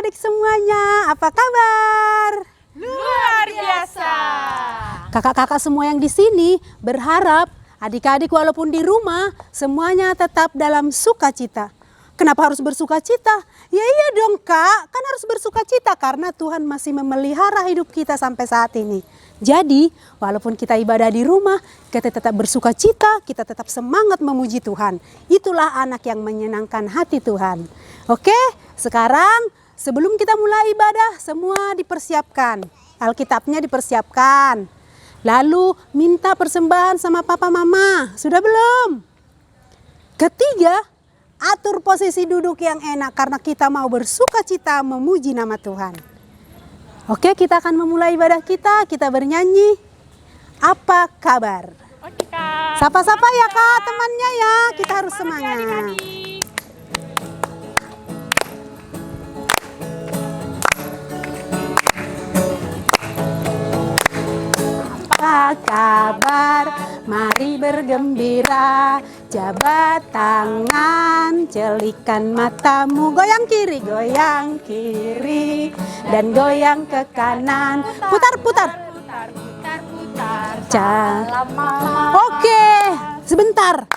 adik-adik semuanya, apa kabar? Luar biasa. Kakak-kakak semua yang di sini berharap adik-adik walaupun di rumah semuanya tetap dalam sukacita. Kenapa harus bersukacita? Ya iya dong kak, kan harus bersukacita karena Tuhan masih memelihara hidup kita sampai saat ini. Jadi walaupun kita ibadah di rumah, kita tetap bersukacita, kita tetap semangat memuji Tuhan. Itulah anak yang menyenangkan hati Tuhan. Oke, sekarang sebelum kita mulai ibadah semua dipersiapkan. Alkitabnya dipersiapkan. Lalu minta persembahan sama papa mama, sudah belum? Ketiga, atur posisi duduk yang enak karena kita mau bersukacita memuji nama Tuhan. Oke, kita akan memulai ibadah kita bernyanyi. Apa kabar? Oke kak. Sapa-sapa ya kak temannya ya, kita harus semangat. Adik-adik. Apa kabar? Mari bergembira, jabat tangan, celikan matamu, goyang kiri, dan goyang ke kanan, putar-putar. Oke, sebentar.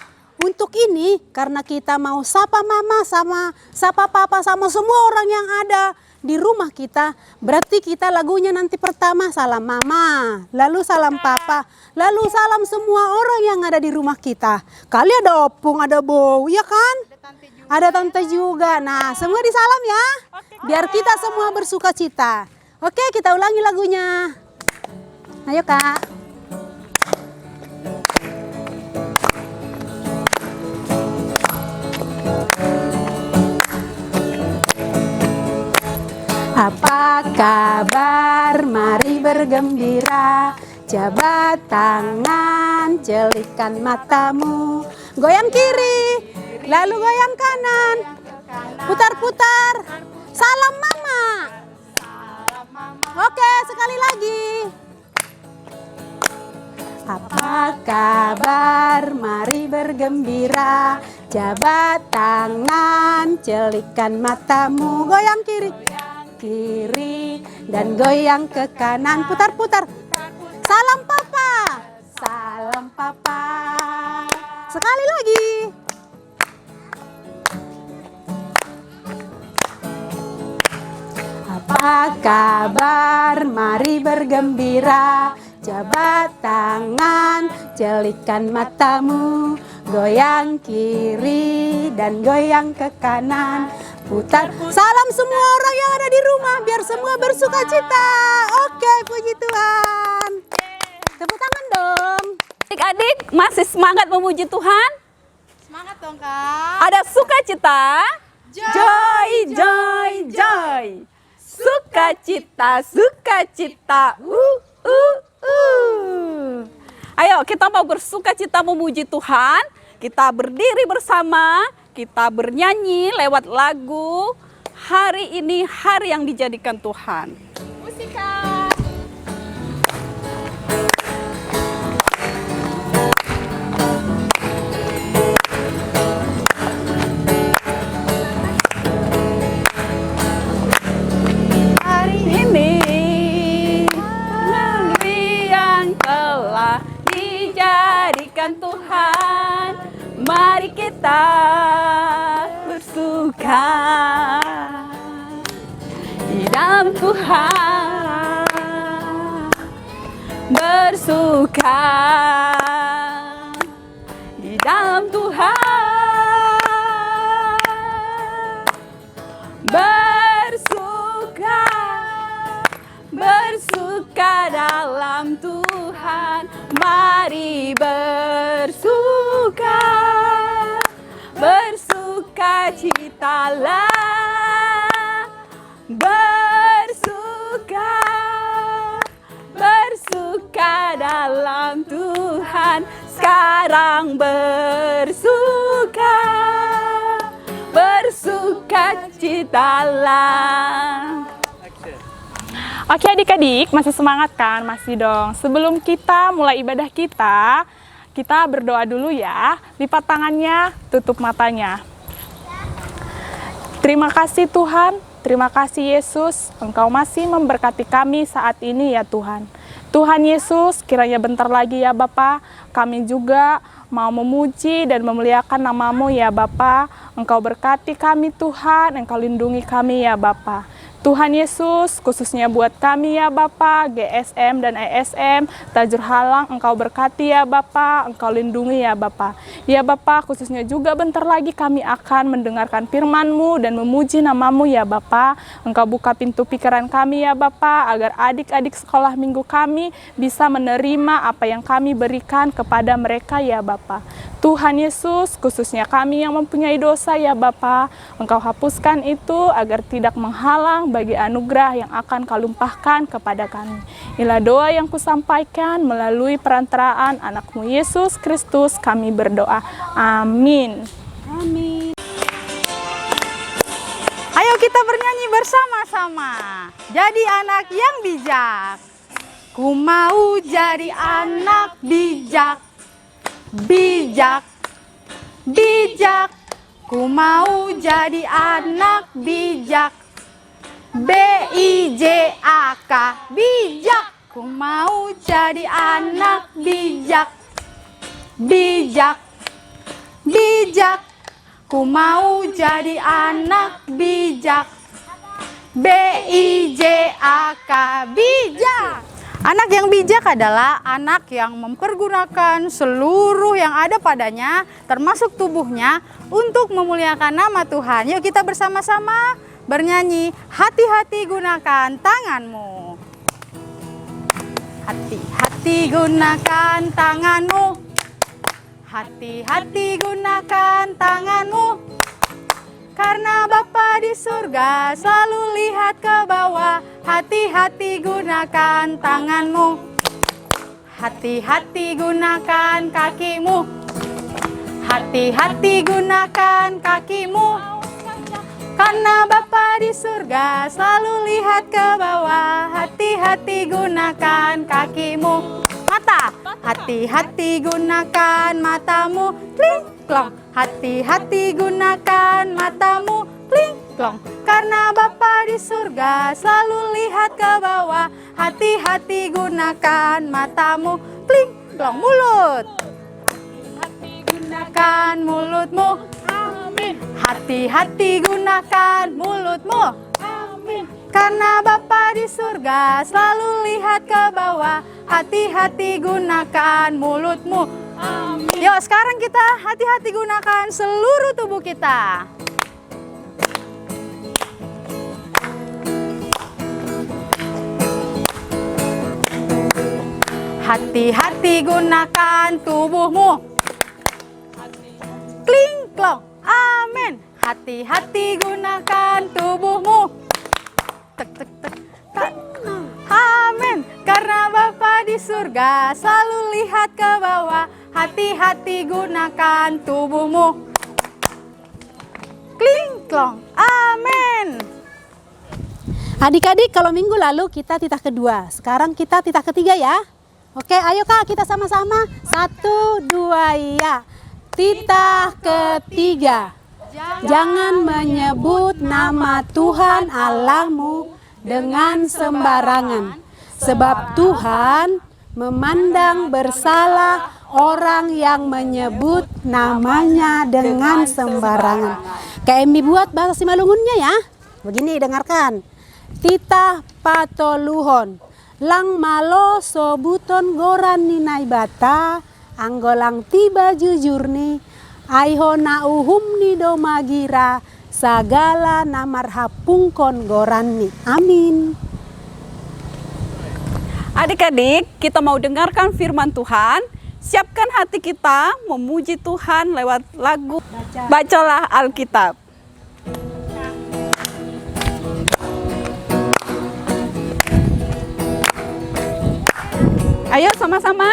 Untuk ini, karena kita mau sapa mama sama sapa papa sama semua orang yang ada di rumah kita, berarti kita lagunya nanti pertama salam mama, lalu salam papa, lalu salam semua orang yang ada di rumah kita. Kali ada opung, ada bow, ya kan? Ada tante juga. Nah, semua disalam ya, biar kita semua bersuka cita. Oke, kita ulangi lagunya. Ayo kak. Apa kabar? Mari bergembira, jabat tangan, celikan matamu, goyang kiri, lalu goyang kanan, putar-putar, salam mama. Oke, sekali lagi. Apa kabar? Mari bergembira, jabat tangan, celikan matamu, goyang kiri, dan goyang ke kanan, putar-putar. Salam papa, salam papa. Sekali lagi. Apa kabar? Mari bergembira, jabat tangan, celikan matamu, goyang kiri dan goyang ke kanan, putar. Salam semua orang yang ada di rumah biar semua bersuka cita. Oke, puji Tuhan. Tepuk tangan dong. Adik-adik masih semangat memuji Tuhan? Semangat dong kak. Ada sukacita? Joy, joy, joy. Sukacita, sukacita. Ayo kita mau bersukacita memuji Tuhan. Kita berdiri bersama, kita bernyanyi lewat lagu. Hari ini hari yang dijadikan Tuhan. Musika. Hari ini negeri yang telah dijadikan Tuhan. Mari kita bersuka di dalam Tuhan, bersuka di dalam Tuhan, bersuka dalam Tuhan. Mari bersuka, bersukacitalah, bersuka dalam Tuhan. Sekarang bersukacitalah. Oke adik-adik, masih semangat kan? Masih dong. Sebelum kita mulai ibadah kita berdoa dulu ya. Lipat tangannya, tutup matanya. Terima kasih Tuhan Terima kasih Yesus, Engkau masih memberkati kami saat ini ya Tuhan. Tuhan Yesus, kiranya bentar lagi ya Bapa, kami juga mau memuji dan memuliakan nama-Mu ya Bapa. Engkau berkati kami Tuhan, Engkau lindungi kami ya Bapa. Tuhan Yesus, khususnya buat kami ya Bapa, GSM dan ESM, Tajur Halang, Engkau berkati ya Bapa, Engkau lindungi ya Bapa. Ya Bapa, khususnya juga bentar lagi kami akan mendengarkan firman-Mu dan memuji nama-Mu ya Bapa. Engkau buka pintu pikiran kami ya Bapa, agar adik-adik sekolah minggu kami bisa menerima apa yang kami berikan kepada mereka ya Bapa. Tuhan Yesus, khususnya kami yang mempunyai dosa ya Bapa, Engkau hapuskan itu agar tidak menghalang bagi anugerah yang akan Kau limpahkan kepada kami. Inilah doa yang kusampaikan melalui perantaraan anak-Mu Yesus Kristus kami berdoa. Amin. Amin. Ayo kita bernyanyi bersama-sama. Jadi anak yang bijak. Ku mau jadi anak bijak. Bijak, bijak. Ku mau jadi anak bijak. B-I-J-A-K, bijak. Ku mau jadi anak bijak. Bijak, bijak. Ku mau jadi anak bijak. B-I-J-A-K, bijak. Anak yang bijak adalah anak yang mempergunakan seluruh yang ada padanya, termasuk tubuhnya, untuk memuliakan nama Tuhan. Yuk kita bersama-sama bernyanyi, hati-hati gunakan tanganmu. Hati-hati gunakan tanganmu. Hati-hati gunakan tanganmu. Karena Bapa di surga selalu lihat ke bawah. Hati-hati gunakan tanganmu. Hati-hati gunakan kakimu. Hati-hati gunakan kakimu. Karena Bapa di surga selalu lihat ke bawah. Hati-hati gunakan kakimu. Mata, hati-hati gunakan matamu. Kling, klong. Hati-hati gunakan matamu. Kling, klong. Karena Bapa di surga selalu lihat ke bawah. Hati-hati gunakan matamu. Kling, klong. Mulut, hati-hati gunakan mulutmu. Amin. Hati-hati gunakan mulutmu. Amin. Karena Bapa di surga selalu lihat ke bawah. Hati-hati gunakan mulutmu. Amin. Yuk sekarang kita hati-hati gunakan seluruh tubuh kita. Hati-hati gunakan tubuhmu. Kling, klong. Amin. Hati-hati gunakan tubuhmu. Tek, tek, tek. Amin. Karena Bapa di surga selalu lihat ke bawah. Hati-hati gunakan tubuhmu. Kling, klong. Amin. Adik-adik, kalau minggu lalu kita titah kedua, sekarang kita titah ketiga ya. Oke, ayo Kak, kita sama-sama. 1, 2, ya. Titah ketiga. Jangan menyebut nama Tuhan Allahmu dengan sembarangan. Sebab Tuhan memandang bersalah orang yang menyebut namanya dengan sembarangan. KMB buat bahasa Simalungunnya ya. Begini, dengarkan. Titah patoluhon. Lang malo sobuton goran ni naibata. Anggolang tiba jujur ni. Aiho na uhum ni domagira. Sagala namarhapungkon goran ni. Amin. Adik-adik, kita mau dengarkan firman Tuhan. Siapkan hati kita memuji Tuhan lewat lagu. Bacalah Alkitab. Ayo sama-sama.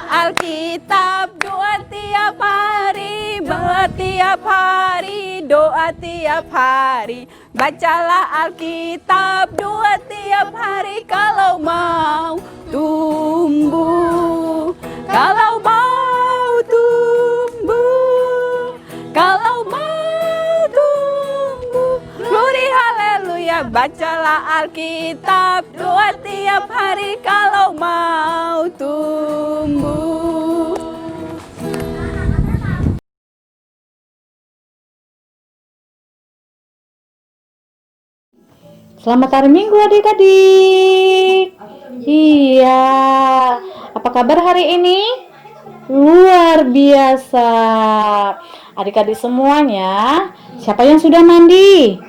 Alkitab, doa tiap hari, tiap hari, doa tiap hari. Bacalah Alkitab, doa tiap hari kalau mau tumbuh. Kalau mau tumbuh. Kalau mau tumbuh. Glory haleluya. ya, bacalah Alkitab, doa tiap hari kalau mau tumbuh. Selamat hari Minggu adik-adik. Iya, apa kabar hari ini? Luar biasa. Adik-adik semuanya, siapa yang sudah mandi?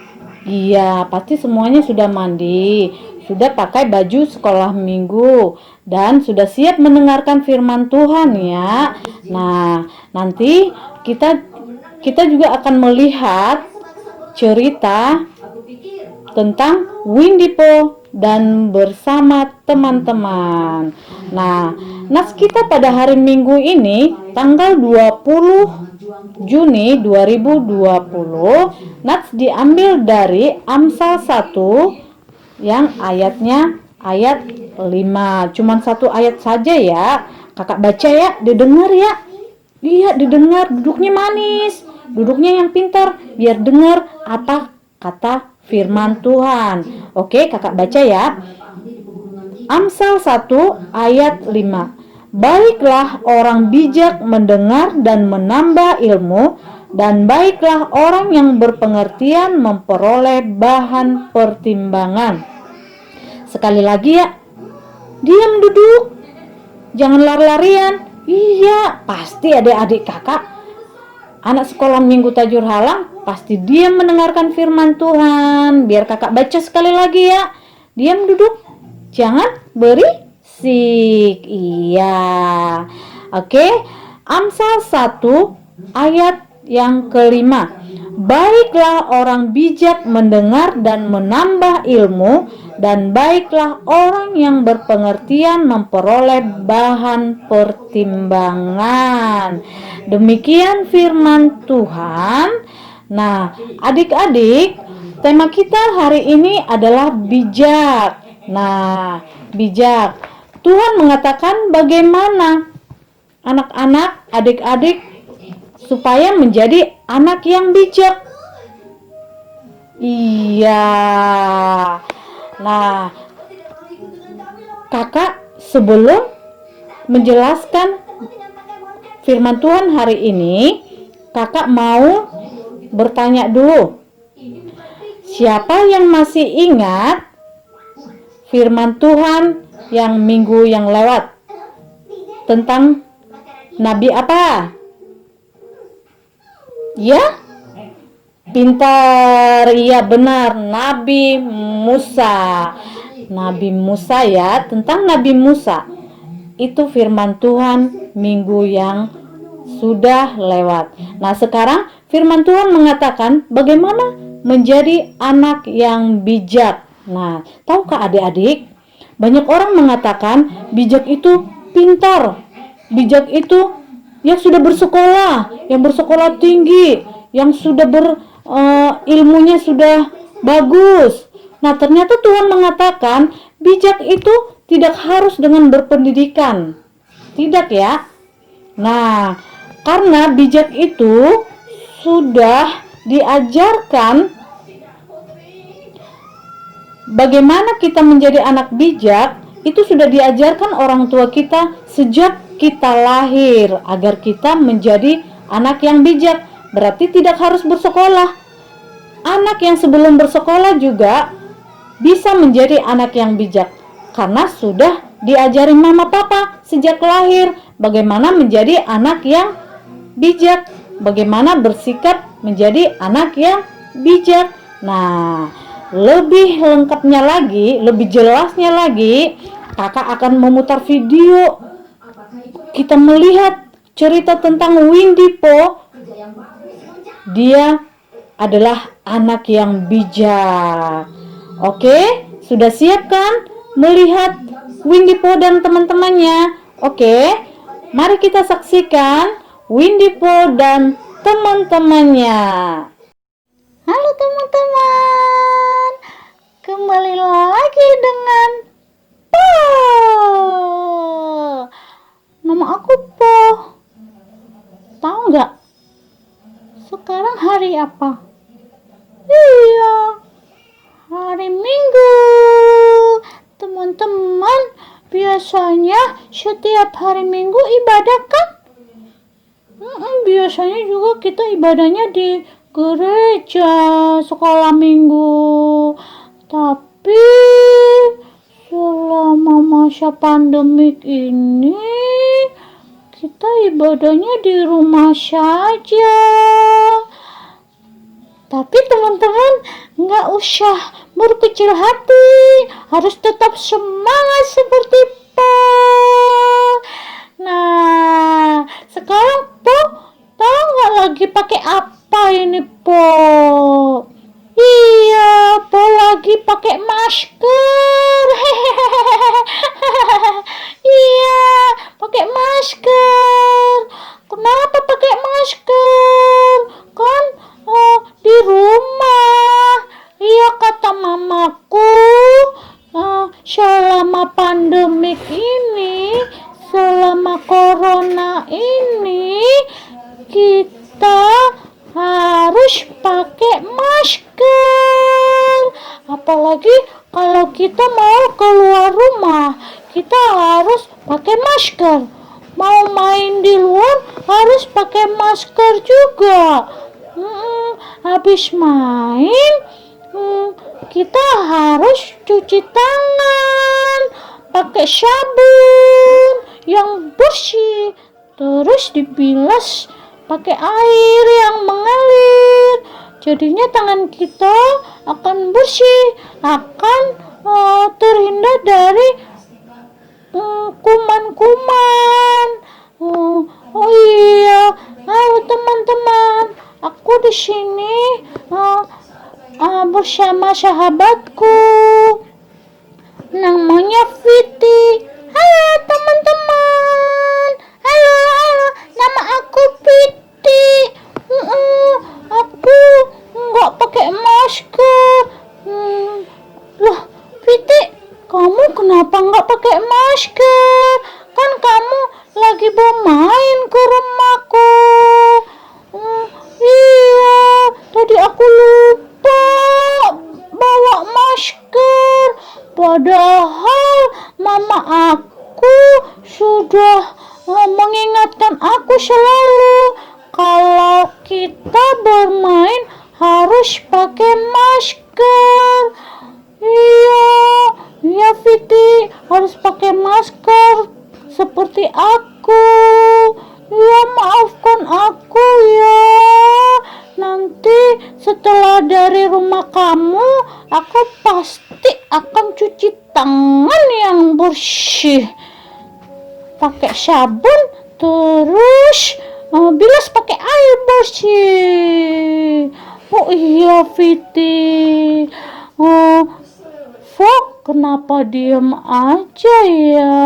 Iya, pasti semuanya sudah mandi. Sudah pakai baju sekolah minggu dan sudah siap mendengarkan firman Tuhan ya. Nah, nanti kita juga akan melihat cerita tentang Windy Pooh dan bersama teman-teman. Nah, nas kita pada hari Minggu ini tanggal 20 Juni 2020, nats diambil dari Amsal 1 yang ayatnya ayat 5. Cuman satu ayat saja ya. Kakak baca ya, didengar ya. Iya, didengar, duduknya manis. Duduknya yang pintar biar dengar apa kata firman Tuhan. Oke, kakak baca ya. Amsal 1 ayat 5. Baiklah orang bijak mendengar dan menambah ilmu, dan baiklah orang yang berpengertian memperoleh bahan pertimbangan. Sekali lagi ya. Diam duduk. Jangan lari-larian. Iya, pasti adik-adik kakak anak sekolah minggu Tajur Halang pasti diam mendengarkan firman Tuhan. Biar kakak baca sekali lagi ya. Diam duduk. Jangan berisik. Iya. Oke. Amsal 1 ayat yang kelima. Baiklah orang bijak mendengar dan menambah ilmu, dan baiklah orang yang berpengertian memperoleh bahan pertimbangan. Demikian firman Tuhan. Nah, adik-adik, tema kita hari ini adalah bijak. Nah, bijak. Tuhan mengatakan bagaimana anak-anak, adik-adik supaya menjadi anak yang bijak. Iya. Nah, kakak sebelum menjelaskan firman Tuhan hari ini, kakak mau bertanya dulu. Siapa yang masih ingat firman Tuhan yang minggu yang lewat? Tentang nabi apa? Ya? Pintar, iya benar, Nabi Musa. Nabi Musa ya, tentang Nabi Musa. Itu firman Tuhan minggu yang sudah lewat. Nah, sekarang firman Tuhan mengatakan bagaimana menjadi anak yang bijak. Nah, tahukah adik-adik? Banyak orang mengatakan bijak itu pintar. Bijak itu yang sudah bersekolah, yang bersekolah tinggi, yang sudah ilmunya sudah bagus. Nah, ternyata Tuhan mengatakan bijak itu tidak harus dengan berpendidikan. Tidak ya. Nah, karena bijak itu sudah diajarkan bagaimana kita menjadi anak bijak, itu sudah diajarkan orang tua kita sejak kita lahir agar kita menjadi anak yang bijak. Berarti tidak harus bersekolah. Anak yang sebelum bersekolah juga bisa menjadi anak yang bijak karena sudah diajari mama papa sejak lahir bagaimana menjadi anak yang bijak, bagaimana bersikap menjadi anak yang bijak. Nah, lebih lengkapnya lagi, lebih jelasnya lagi, kakak akan memutar video. Kita melihat cerita tentang Windy Pooh. Dia adalah anak yang bijak. Oke, sudah siap kan melihat Windy Pooh dan teman-temannya? Oke, mari kita saksikan Windy Pooh dan teman-temannya. Halo teman-teman, kembali lagi dengan Pooh. Nama aku Pooh. Tahu nggak? Sekarang hari apa? Iya, hari Minggu. Teman-teman, biasanya setiap hari Minggu ibadah kan? Biasanya juga kita ibadahnya di gereja sekolah minggu. Tapi selama masa pandemik ini kita ibadahnya di rumah saja. Tapi teman-teman, nggak usah berkecil hati, harus tetap semangat seperti Po. Nah, sekarang Po tahu nggak lagi pakai apa ini Po? Iya, Po lagi pakai masker. Iya, pakai masker. Kenapa pakai masker? Kan di rumah. Iya, kata mamaku, selama pandemik ini, selama corona ini, kita harus pakai masker. Apalagi kalau kita mau keluar rumah, kita harus pakai masker. Mau main di luar harus pakai masker juga. Habis main, kita harus cuci tangan pakai sabun yang bersih, terus dibilas pakai air yang mengalir. Jadinya tangan kita akan bersih, akan terhindar dari kuman-kuman. Oh iya, halo teman-teman, aku di sini bersama sahabatku, namanya Viti. Halo teman-teman, halo, nama aku Viti. Aku nggak pakai masker. Loh, Viti, kamu kenapa nggak pakai masker? Kan kamu lagi bermain ke rumahku. Iya, tadi aku lupa bawa masker. Padahal mama aku sudah mengingatkan aku selalu kalau kita bermain harus pakai masker. Iya Viti, harus pakai masker seperti aku. Ya, maafkan aku ya. Nanti setelah dari rumah kamu, aku pasti akan cuci tangan yang bersih pakai sabun, terus bilas pakai air bersih. Oh iya Viti. Fok, kenapa diem aja ya?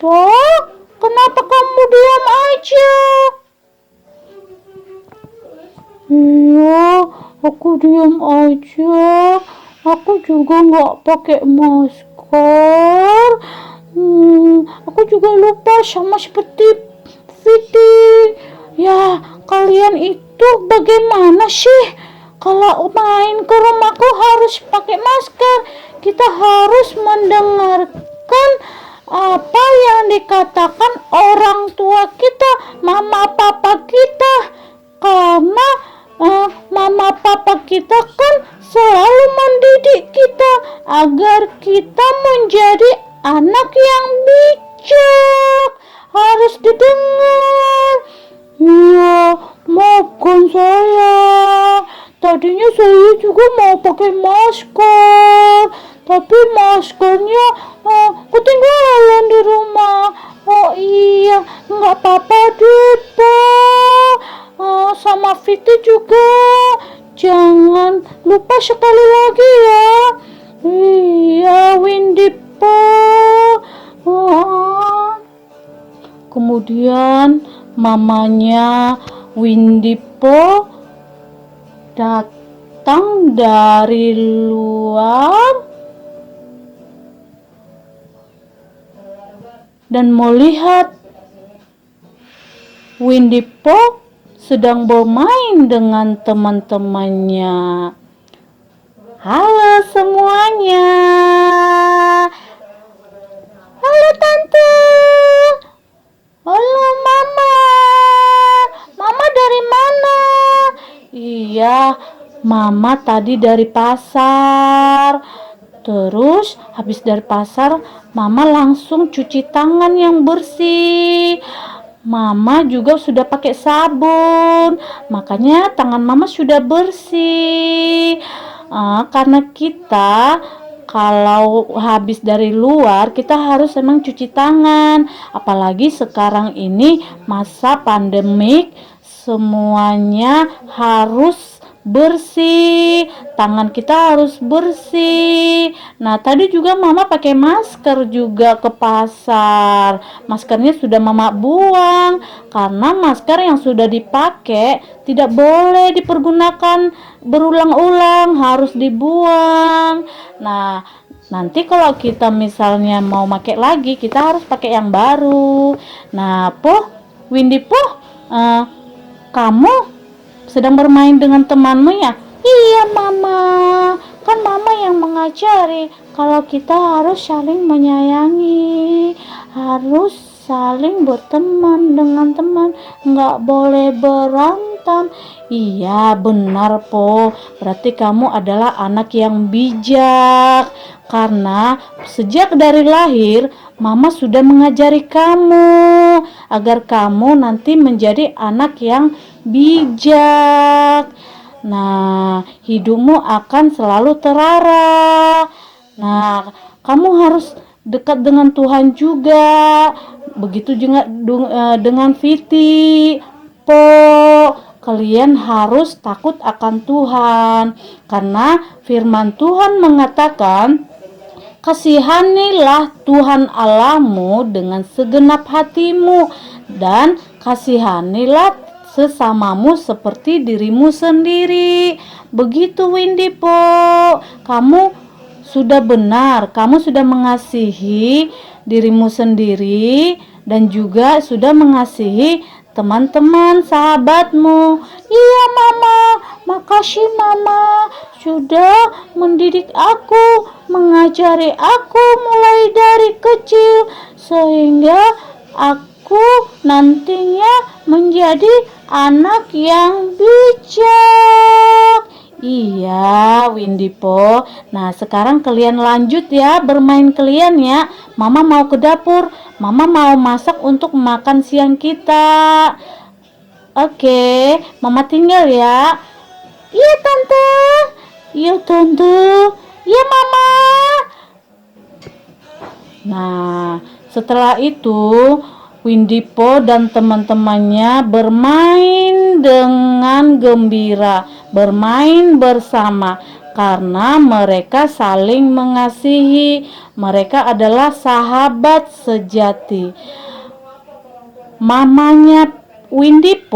Fok, kenapa kamu diam aja? Iya, aku diam aja. Aku juga nggak pakai masker. Aku juga lupa sama seperti Viti. Ya, kalian itu bagaimana sih? Kalau main ke rumahku harus pakai masker. Kita harus mendengarkan apa yang dikatakan orang tua kita, mama papa kita. Karena mama papa kita kan selalu mendidik kita agar kita menjadi anak yang bijak. Harus didengar. Iya, maafkan saya. Tadinya saya juga mau pakai masker, tapi maskernya ketinggalan di rumah. Oh iya, nggak apa-apa deh Pak. Sama Viti juga, jangan lupa sekali lagi ya. Iya, Windy Pak. Kemudian mamanya Windy Po datang dari luar dan melihat Windy Po sedang bermain dengan teman-temannya. Halo semuanya. Halo Tante. Halo Mama. Mama dari mana? Iya, Mama tadi dari pasar. Terus habis dari pasar, Mama langsung cuci tangan yang bersih. Mama juga sudah pakai sabun, makanya tangan Mama sudah bersih. Karena kita kalau habis dari luar kita harus emang cuci tangan. Apalagi sekarang ini masa pandemik, semuanya harus bersih, tangan kita harus bersih. Nah, tadi juga Mama pakai masker juga ke pasar. Maskernya sudah Mama buang karena masker yang sudah dipakai tidak boleh dipergunakan berulang-ulang, harus dibuang. Nah, nanti kalau kita misalnya mau pakai lagi, kita harus pakai yang baru. Nah, Windy, kamu sedang bermain dengan temanmu ya? Iya Mama, kan Mama yang mengajari kalau kita harus saling menyayangi, harus saling berteman dengan teman, nggak boleh berantem. Iya benar berarti kamu adalah anak yang bijak, karena sejak dari lahir Mama sudah mengajari kamu agar kamu nanti menjadi anak yang bijak. Nah, hidupmu akan selalu terarah. Nah, kamu harus dekat dengan Tuhan juga. Begitu juga dengan Viti, kalian harus takut akan Tuhan, karena firman Tuhan mengatakan, kasihanilah Tuhan Allahmu dengan segenap hatimu, dan kasihanilah sesamamu seperti dirimu sendiri. Begitu Windy, kamu sudah benar, kamu sudah mengasihi dirimu sendiri dan juga sudah mengasihi teman-teman, sahabatmu. Iya Mama, makasih Mama sudah mendidik aku, mengajari aku mulai dari kecil sehingga aku nantinya menjadi anak yang bijak. Iya Windy, nah sekarang kalian lanjut ya bermain kalian ya. Mama mau ke dapur, Mama mau masak untuk makan siang kita. Oke, Mama tinggal ya. Iya Tante. Iya Tante. Iya Mama. Nah, setelah itu Windy dan teman-temannya bermain dengan gembira, bermain bersama karena mereka saling mengasihi. Mereka adalah sahabat sejati. Mamanya Windy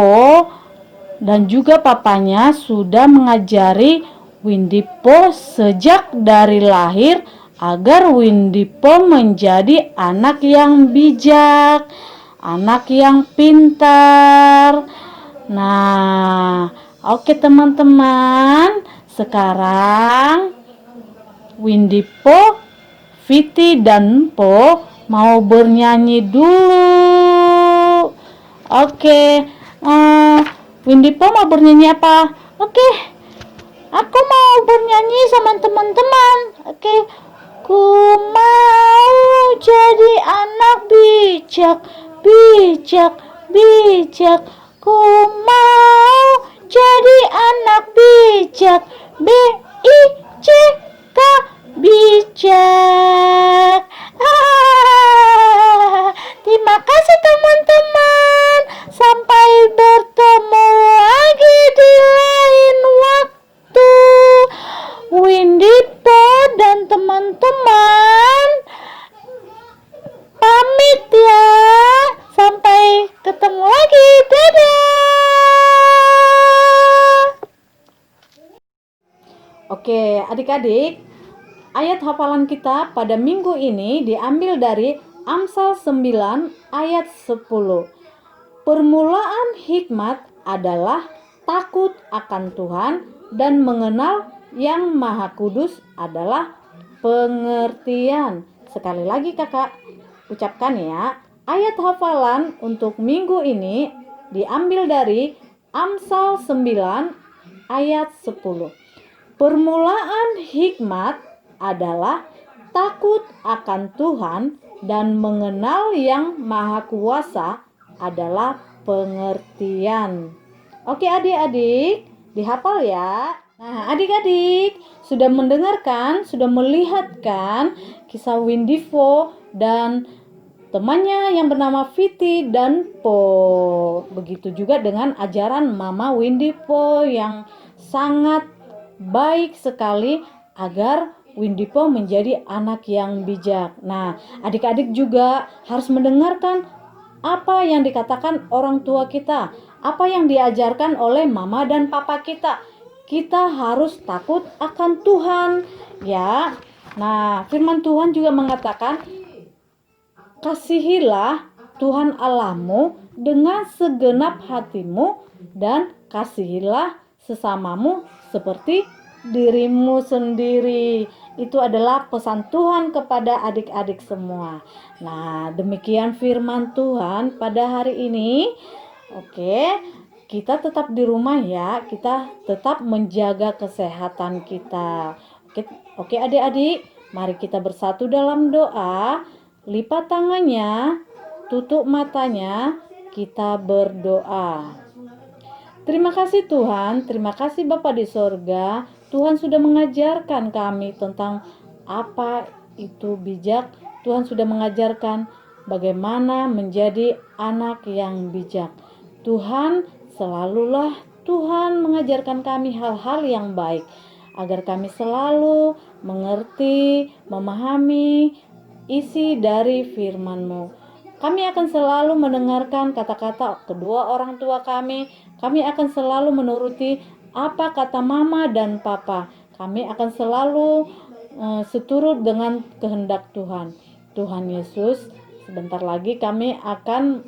dan juga papanya sudah mengajari Windy sejak dari lahir agar Windy menjadi anak yang bijak, anak yang pintar. Nah, oke teman-teman, sekarang Windy, Viti dan mau bernyanyi dulu. Oke, Windy mau bernyanyi apa? Oke, aku mau bernyanyi sama teman-teman. Oke. Ku mau jadi anak bijak, bijak, bijak. Ku mau jadi anak bijak, B-I-C-K, bijak. Terima kasih teman-teman. Sampai bertemu lagi di lain waktu. Windy dan teman-teman pamit ya. Sampai ketemu lagi. Dadah. Oke, adik-adik, ayat hafalan kita pada minggu ini diambil dari Amsal 9 ayat 10. Permulaan hikmat adalah takut akan Tuhan, dan mengenal yang Maha Kudus adalah pengertian. Sekali lagi kakak ucapkan ya. Ayat hafalan untuk minggu ini diambil dari Amsal 9 ayat 10. Permulaan hikmat adalah takut akan Tuhan, dan mengenal yang Maha Kuasa adalah pengertian. Oke adik-adik, dihafal ya. Nah adik-adik sudah mendengarkan, sudah melihat kan kisah Windy Po dan temannya yang bernama Viti dan Po. Begitu juga dengan ajaran Mama Windy Po yang sangat baik sekali agar Windy Po menjadi anak yang bijak. Nah, adik-adik juga harus mendengarkan apa yang dikatakan orang tua kita, apa yang diajarkan oleh mama dan papa kita. Kita harus takut akan Tuhan, ya. Nah, firman Tuhan juga mengatakan, kasihilah Tuhan Allahmu dengan segenap hatimu, dan kasihilah sesamamu seperti dirimu sendiri. Itu adalah pesan Tuhan kepada adik-adik semua. Nah, demikian firman Tuhan pada hari ini. Oke, kita tetap di rumah ya. Kita tetap menjaga kesehatan kita. Oke adik-adik, mari kita bersatu dalam doa. Lipat tangannya, tutup matanya, kita berdoa. Terima kasih Tuhan, terima kasih Bapa di sorga. Tuhan sudah mengajarkan kami tentang apa itu bijak. Tuhan sudah mengajarkan bagaimana menjadi anak yang bijak. Tuhan selalulah Tuhan mengajarkan kami hal-hal yang baik, agar kami selalu mengerti, memahami isi dari firman-Mu. Kami akan selalu mendengarkan kata-kata kedua orang tua kami. Kami akan selalu menuruti apa kata mama dan papa. Kami akan selalu seturut dengan kehendak Tuhan. Tuhan Yesus, sebentar lagi kami akan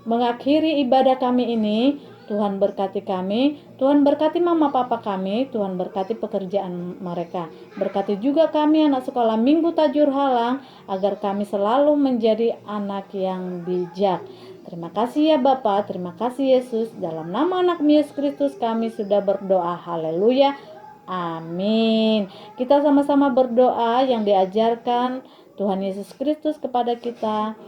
mengakhiri ibadah kami ini. Tuhan berkati kami, Tuhan berkati mama papa kami, Tuhan berkati pekerjaan mereka. Berkati juga kami anak sekolah Minggu Tajur Halang, agar kami selalu menjadi anak yang bijak. Terima kasih ya Bapa, terima kasih Yesus. Dalam nama anak Yesus Kristus kami sudah berdoa. Haleluya. Amin. Kita sama-sama berdoa yang diajarkan Tuhan Yesus Kristus kepada kita.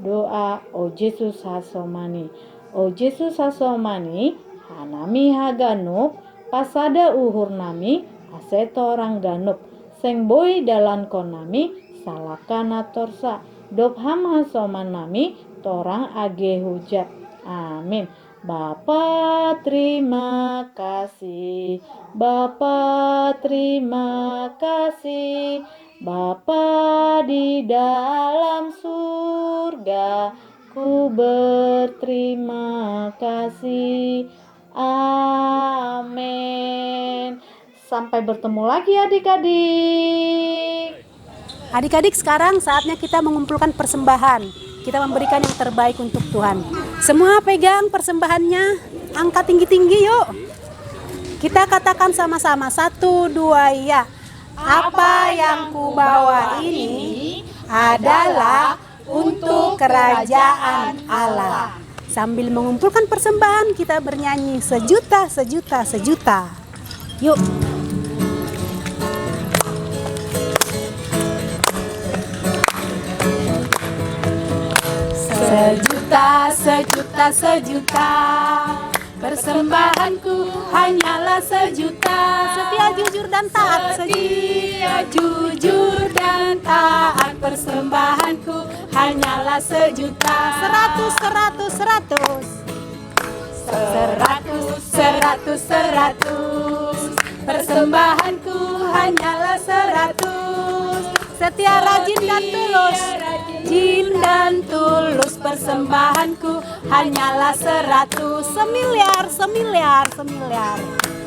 Doa, O Yesus hasomani. O Yesus hasomani, hanami haganup, pasada uhur nami, aseto orang ganup, seng boy dalan konami, salakana torsa, dopham hasoman nami, torang age hujat. Amin. Bapa terima kasih, Bapa terima kasih, Bapa di dalam surga, ku berterima kasih. Amin. Sampai bertemu lagi adik-adik. Adik-adik, sekarang saatnya kita mengumpulkan persembahan. Kita memberikan yang terbaik untuk Tuhan. Semua pegang persembahannya, angkat tinggi-tinggi yuk. Kita katakan sama-sama, 1, 2, ya. Apa yang kubawa ini adalah untuk kerajaan Allah. Sambil mengumpulkan persembahan, kita bernyanyi sejuta, sejuta, sejuta. Yuk. Sejuta, sejuta, sejuta, persembahanku hanyalah sejuta. Setia, jujur, dan taat. Setia, jujur, dan taat, persembahanku hanyalah sejuta. 100, 100, 100. 100, 100, 100, persembahanku hanyalah 100. Setia, rajin, dan tulus. Rajin dan tulus, persembahanku hanyalah 100. Semiliar, semiliar, semiliar.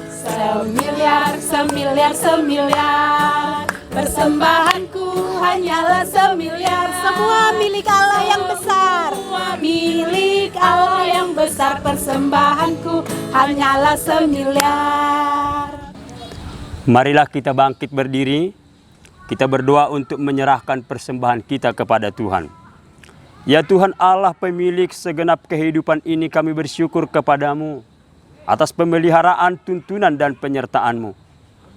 Semiliar, semiliar, semiliar, persembahanku hanyalah semiliar. Semua milik Allah yang besar. Semua milik Allah yang besar. Persembahanku hanyalah semiliar. Marilah kita bangkit berdiri. Kita berdoa untuk menyerahkan persembahan kita kepada Tuhan. Ya Tuhan Allah pemilik segenap kehidupan ini, kami bersyukur kepadamu atas pemeliharaan, tuntunan dan penyertaan-Mu.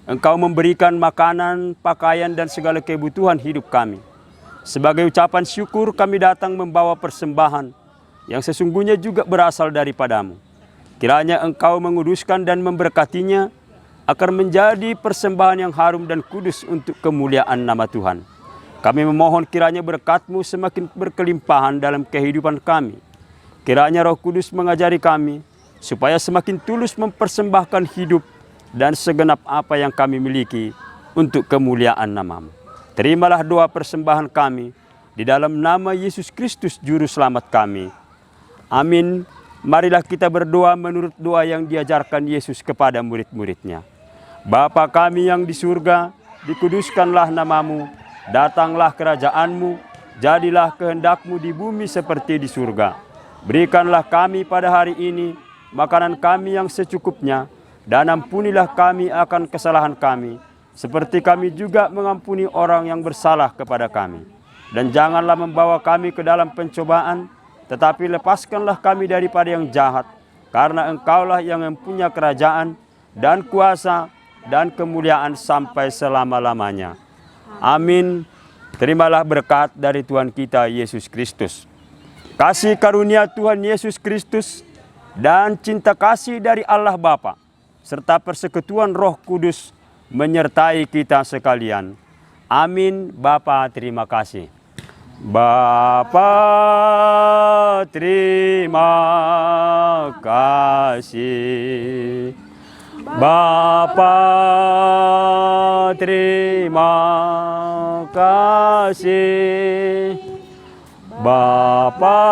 Engkau memberikan makanan, pakaian dan segala kebutuhan hidup kami. Sebagai ucapan syukur kami datang membawa persembahan yang sesungguhnya juga berasal daripadamu. Kiranya Engkau menguduskan dan memberkatinya agar menjadi persembahan yang harum dan kudus untuk kemuliaan nama Tuhan. Kami memohon kiranya berkat-Mu semakin berkelimpahan dalam kehidupan kami. Kiranya Roh Kudus mengajari kami supaya semakin tulus mempersembahkan hidup dan segenap apa yang kami miliki untuk kemuliaan nama-Mu. Terimalah doa persembahan kami di dalam nama Yesus Kristus Juru Selamat kami. Amin. Marilah kita berdoa menurut doa yang diajarkan Yesus kepada murid-muridnya. Bapa kami yang di surga, dikuduskanlah nama-Mu, datanglah kerajaan-Mu, jadilah kehendak-Mu di bumi seperti di surga. Berikanlah kami pada hari ini makanan kami yang secukupnya, dan ampunilah kami akan kesalahan kami, seperti kami juga mengampuni orang yang bersalah kepada kami. Dan janganlah membawa kami ke dalam pencobaan, tetapi lepaskanlah kami daripada yang jahat, karena Engkaulah yang mempunyai kerajaan dan kuasa dan kemuliaan sampai selama-lamanya. Amin. Terimalah berkat dari Tuhan kita Yesus Kristus. Kasih karunia Tuhan Yesus Kristus dan cinta kasih dari Allah Bapa serta persekutuan Roh Kudus menyertai kita sekalian. Amin. Bapa, terima kasih. Bapa, terima kasih. Bapa, terima kasih. Bapa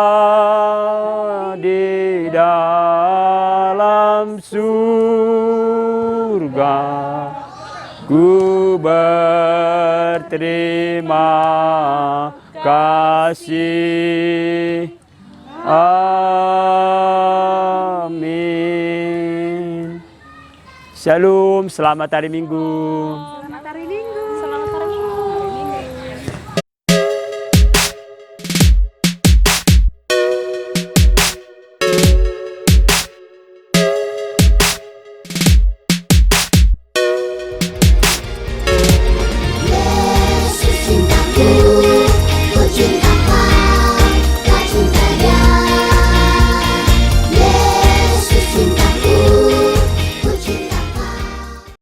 di dalam surga, ku berterima kasih. Amin. Shalom, selamat hari Minggu.